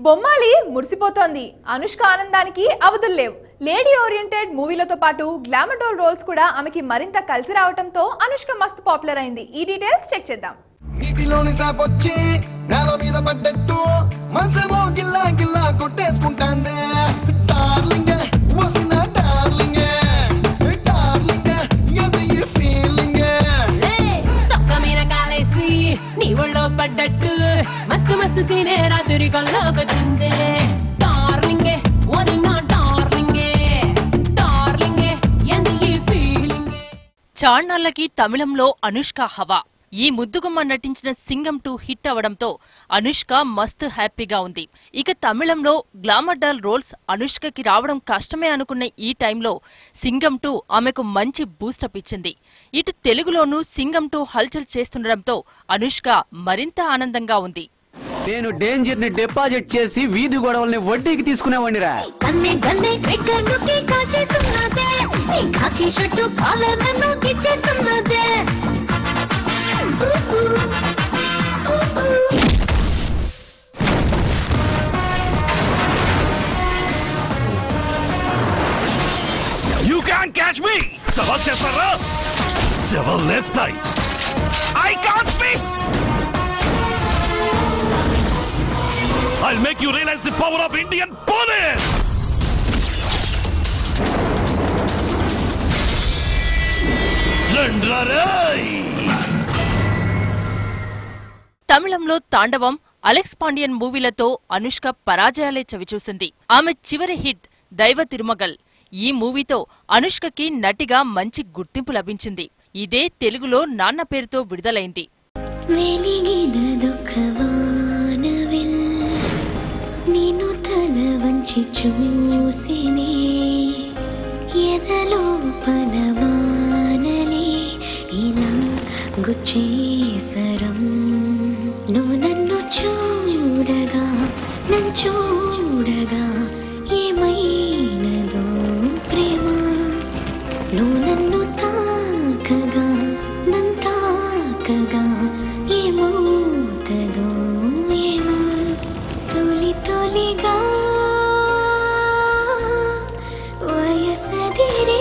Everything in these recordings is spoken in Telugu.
బొమ్మాలి మురిసిపోతోంది. అనుష్క ఆనందానికి అవధులు లేవు. లేడీ ఓరియంటెడ్ మూవీలతో పాటు గ్లామర్ రోల్స్ కూడా ఆమెకి మరింత కలిసి రావడంతో అనుష్క మస్తు పాపులర్ అయింది. ఈ డీటెయిల్స్ చెక్ చేద్దాం. నీటిలోని సాపొచ్చి నేల మీద పడ్డట్టు మనసేమో గిల్లా గిల్లా కొట్టేసుకుంటాందే. డార్లింగ్ వసిన డార్లింగ్ డార్లింగ్ ఇది ఈ ఫీలింగ్ తొక్క మీద కాలేసి నీ ఒళ్ళో పడ్డట్టు మస్తు మస్తు సీనే రాత్రి కల్లోకొచ్చిందే. డార్లింగ్ వదిన డార్లింగ్ డార్లింగ్ ఇది ఈ ఫీలింగ్. చాన్నాళ్లకి తమిళంలో అనుష్క హవా. ఈ ముద్దుగుమ్మ నటించిన సింగం 2 హిట్ అవడంతో అనుష్క మస్తు హ్యాపీగా ఉంది. ఇక తమిళంలో గ్లామర్ డాల్ రోల్స్ అనుష్కకి రావడం కష్టమే అనుకున్న ఈ టైంలో సింగం 2 ఆమెకు మంచి బూస్టప్ ఇచ్చింది. ఇటు తెలుగులోనూ సింగం 2 హల్చల్ చేస్తుండటంతో అనుష్క మరింత ఆనందంగా ఉంది. నేను డేంజర్ ని డిపాజిట్ చేసి వీధి గొడవల్ని వడ్డీకి తీసుకునేవాడిరా. You can't catch me! సవాల్ చేస్తారా? సవాల్ లేస్తాయి. I can't sleep! I'll make you realize the power of Indian police! రండ్రారేయ్! తమిళంలో తాండవం, అలెక్స్ పాండియన్ మూవీలతో అనుష్క పరాజయాలే చవిచూసింది. ఆమె చివరి హిట్ దైవ తిరుమగల్. ఈ మూవీతో అనుష్కకి నటిగా మంచి గుర్తింపు లభించింది. ఇదే తెలుగులో నాన్న పేరుతో విడుదలైంది. నువ్వు నన్ను చూడగా ఏమైనదో ప్రేమ, నువ్వు నన్ను తాకగా ఏమవుతుందో ఏమో. తొలిగా వయసదిరే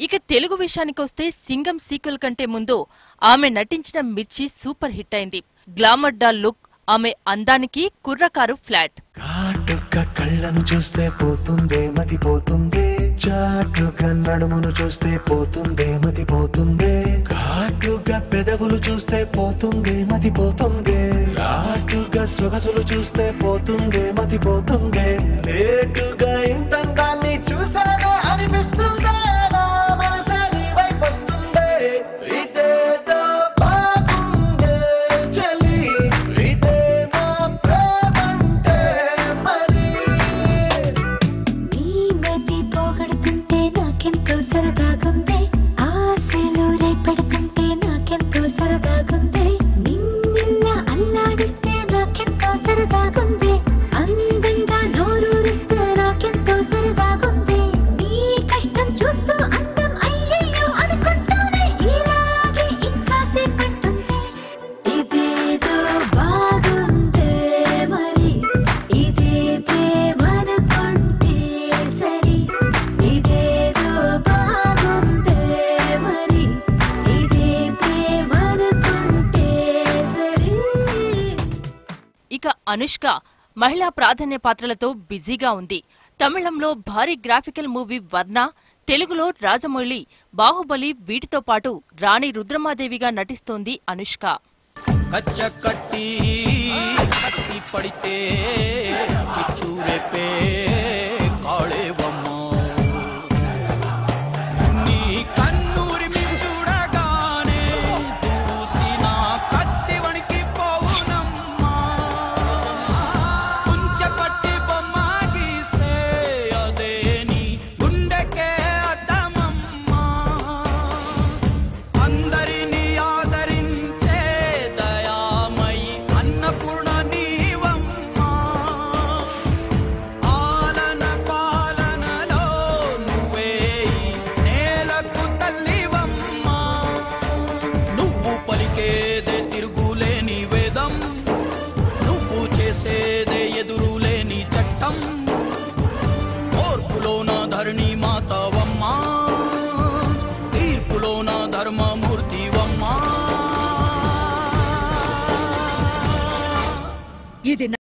ఇక తెలుగు విషయానికొస్తే సింగం సీక్వెల్ కంటే ముందు ఆమె నటించిన మిర్చి సూపర్ హిట్ అయింది. గ్లామర్ డాల్ లుక్, ఆమె అందానికి కుర్రకారు ఫ్లాట్. కాటుగా కళ్ళను చూస్తే పోతుందే మతిపోతుందే, చాటుగా నడుమును చూస్తే పోతుందే మతిపోతుందే, ఘాటుగా పెదవులు చూస్తే పోతుందే మతిపోతుందే, లాటుగా సొగసులు చూస్తే పోతుందే మతిపోతుందే, లేటుగా ఇంతంగాన్ని చూసానే అనిపిస్తుందే, నా మనసే నీ వైపు వస్తుందే. ఇదేదో బాగుందే చలి, ఇదే నా ప్రేమంటే మరి. నీ మతి పోగొడుతుంటే నాకెంతో సరదాగుంది, ఆశలు రేపెడుతుంటే నాకెంతో సరదాగుంది, నిన్నెల్లా అల్లాడిస్తే నాకెంతో సరదాగుంది, అందంగా నోరూరిస్తే నాకెంతో సరదాగుంది, నీ కష్టం చూస్తూ అందం అయ్యయ్యో అనుకుంటూనే ఇలాగే ఇంకాసేపట్టుంది. ఇదేదో బాగుందే మరి, ఇదే ప్రేమనుకుంటే సరి, ఇదేదో బాగుందే మరి, ఇదే ప్రేమనుకుంటే సరి. ఇక అనుష్క మహిళా ప్రాధాన్య పాత్రలతో బిజీగా ఉంది. తమిళంలో భారీ గ్రాఫికల్ మూవీ వర్ణ, తెలుగులో రాజమౌళి, బాహుబలి వీటితో పాటు రాణి రుద్రమాదేవిగా నటిస్తోంది అనుష్క. కట్టి పడితే చిచ్చూరేపే కాళేవమ్మ, నీ కన్నూరి మీ చూడగానే చూసిన కత్తి వణికి పోవునమ్మా, కుంచెపట్టి బొమ్మ గీస్తే అదే నీ గుండెకే అద్దమమ్మా, అందరినీ ఆదరించే దయామయి అన్నపూర్ణ ఇది